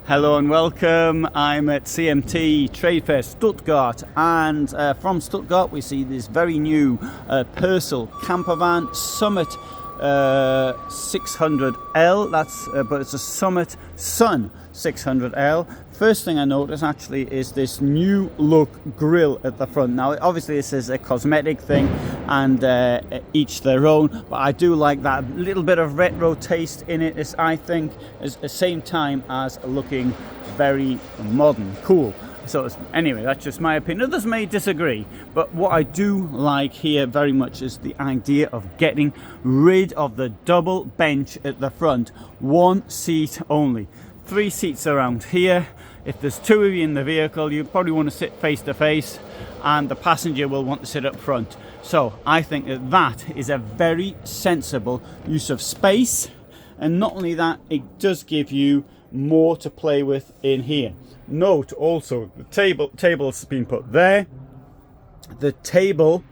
Hello and welcome. I'm at CMT Trade Fair Stuttgart, and from Stuttgart we see this very new Pössl campervan Summit 600L. But it's a Summit Sun 600L. First thing I notice actually is this new look grille at the front. Now obviously this is a cosmetic thing and each their own, but I do like that little bit of retro taste in it. Is I think at the same time as looking very modern, cool. So anyway, that's just my opinion. Others may disagree, but what I do like here very much is the idea of getting rid of the double bench at the front. One seat only. 3 seats around here. If there's 2 of you in the vehicle, you probably want to sit face to face, and the passenger will want to sit up front. So I think that is a very sensible use of space, and not only that, it does give you more to play with in here. Note also the table's been put there. The table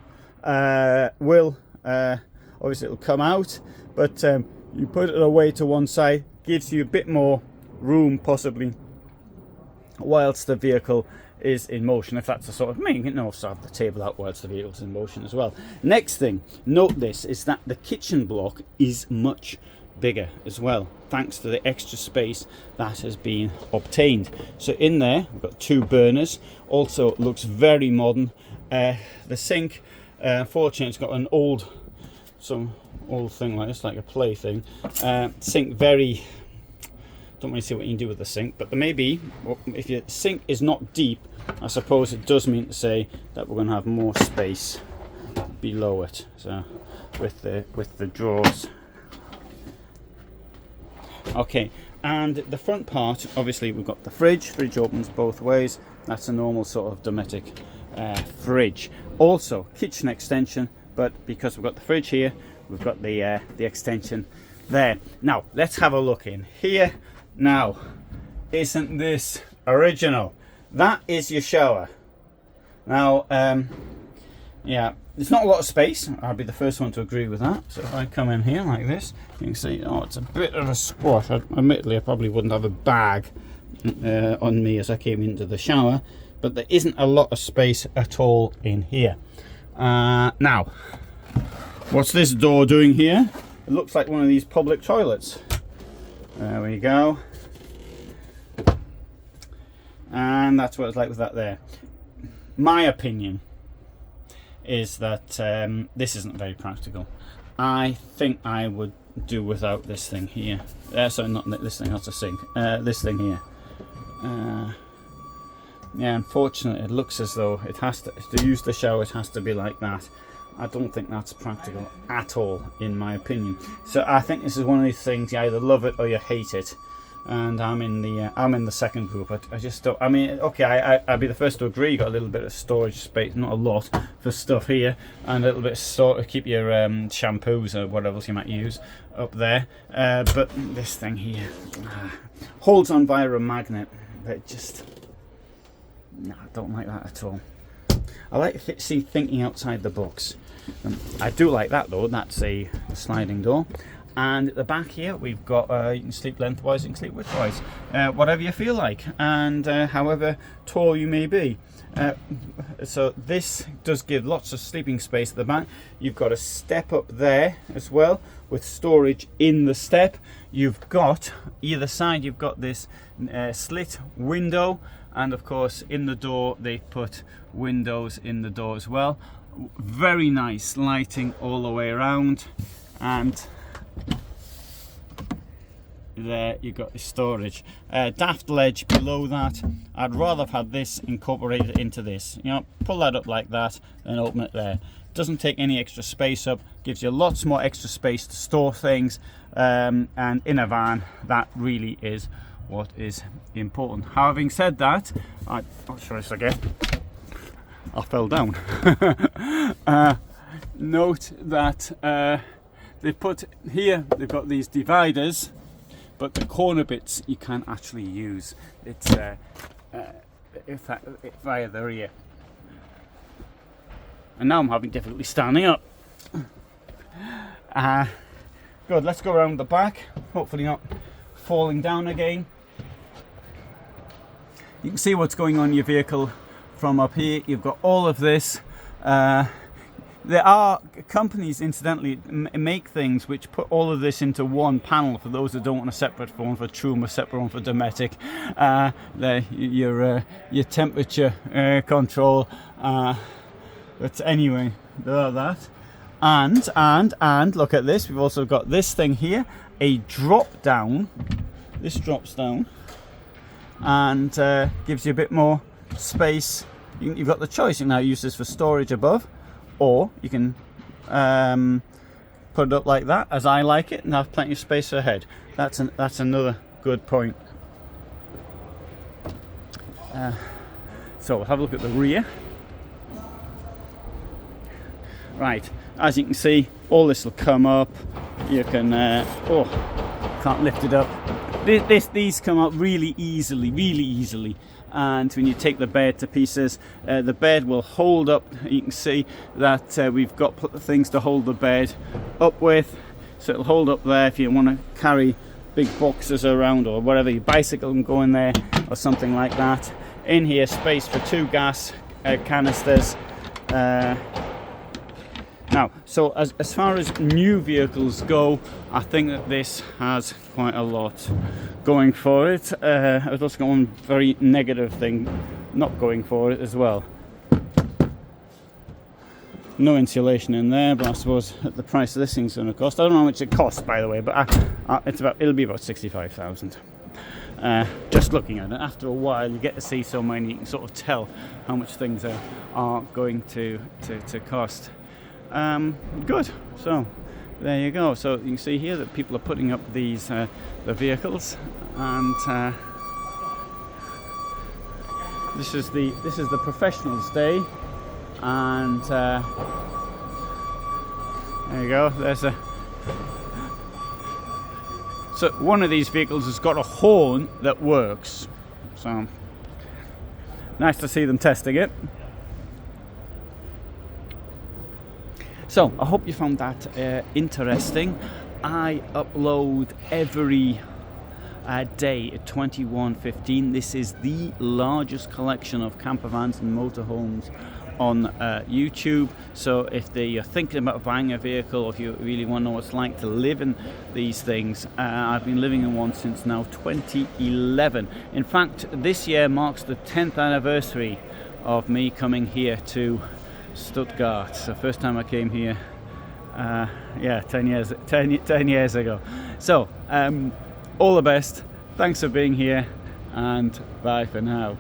will obviously it'll come out, but you put it away to one side, gives you a bit more room possibly whilst the vehicle is in motion, if that's the sort of, you can also have the table out whilst the vehicle's in motion as well. Next thing, note this, is that the kitchen block is much bigger as well, thanks to the extra space that has been obtained. So in there we've got 2 burners. Also looks very modern. The sink, unfortunately it's got an old thing like this, like a play thing. Sink very, don't really see what you can do with the sink, but there may be, if your sink is not deep, I suppose it does mean to say that we're going to have more space below it. So with the drawers. Okay, and the front part, obviously we've got the fridge opens both ways. That's a normal sort of domestic fridge. Also kitchen extension, but because we've got the fridge here, we've got the extension there. Now let's have a look in here. Now, isn't this original? That is your shower. Now, yeah, there's not a lot of space. I'll be the first one to agree with that. So if I come in here like this, you can see, oh, it's a bit of a squash. Admittedly, I probably wouldn't have a bag on me as I came into the shower, but there isn't a lot of space at all in here. Now, what's this door doing here? It looks like one of these public toilets. There we go. And that's what it's like with that there. My opinion is that this isn't very practical. I think I would do without this thing here. Sorry, not this thing, not a sink. This thing here. Yeah, unfortunately it looks as though it has to use the shower, it has to be like that. I don't think that's practical at all, in my opinion. So I think this is one of these things, you either love it or you hate it. And I'm in the second group. I just don't. I mean, okay, I'd be the first to agree. You got a little bit of storage space, not a lot, for stuff here, and a little bit of store to keep your shampoos or whatever else you might use up there. But this thing here holds on via a magnet. But just no, I don't like that at all. I like to see thinking outside the box. I do like that though. That's a sliding door. And at the back here we've got you can sleep lengthwise, you can sleep widthwise, whatever you feel like, and however tall you may be. So this does give lots of sleeping space at the back. You've got a step up there as well with storage in the step. You've got either side, you've got this slit window, and of course in the door they've put windows in the door as well. Very nice lighting all the way around, and there you've got the storage. Daft ledge below that. I'd rather have had this incorporated into this. You know, pull that up like that and open it there. Doesn't take any extra space up, gives you lots more extra space to store things, and in a van that really is what is important. Having said that, oh, sorry, again, I fell down. Note that they've put here, they've got these dividers, but the corner bits you can't actually use. It's via the rear. And now I'm having difficulty standing up. Good, let's go around the back, hopefully not falling down again. You can see what's going on in your vehicle from up here. You've got all of this. There are companies, incidentally, make things which put all of this into one panel for those that don't want a separate phone for Troom, a separate one for Dometic. Your temperature control. But anyway, there are that. And look at this. We've also got this thing here, a drop down. This drops down and gives you a bit more space. You've got the choice. You can now use this for storage above, or you can put it up like that, as I like it, and have plenty of space ahead. That's another good point. So we'll have a look at the rear. Right, as you can see, all this will come up. You can can't lift it up. These come up really easily. And when you take the bed to pieces, the bed will hold up. You can see that we've got things to hold the bed up with, so it'll hold up there if you want to carry big boxes around or whatever. Your bicycle can go in there or something like that. In here, space for 2 gas canisters. Now, so as far as new vehicles go, I think that this has quite a lot going for it. I've also got one very negative thing not going for it as well. No insulation in there, but I suppose at the price of this thing's going to cost, I don't know how much it costs, by the way, but it'll be about 65,000. Just looking at it, after a while you get to see so many, you can sort of tell how much things are going to cost. Good. So there you go. So you can see here that people are putting up these the vehicles, and this is the professionals' day, and there you go. So one of these vehicles has got a horn that works. So nice to see them testing it. So I hope you found that interesting. I upload every day at 21:15. This is the largest collection of campervans and motorhomes on YouTube. So if you're thinking about buying a vehicle, or if you really want to know what it's like to live in these things, I've been living in one since now 2011. In fact, this year marks the 10th anniversary of me coming here to Stuttgart. So first time I came here 10 years ago. So all the best, thanks for being here, and bye for now.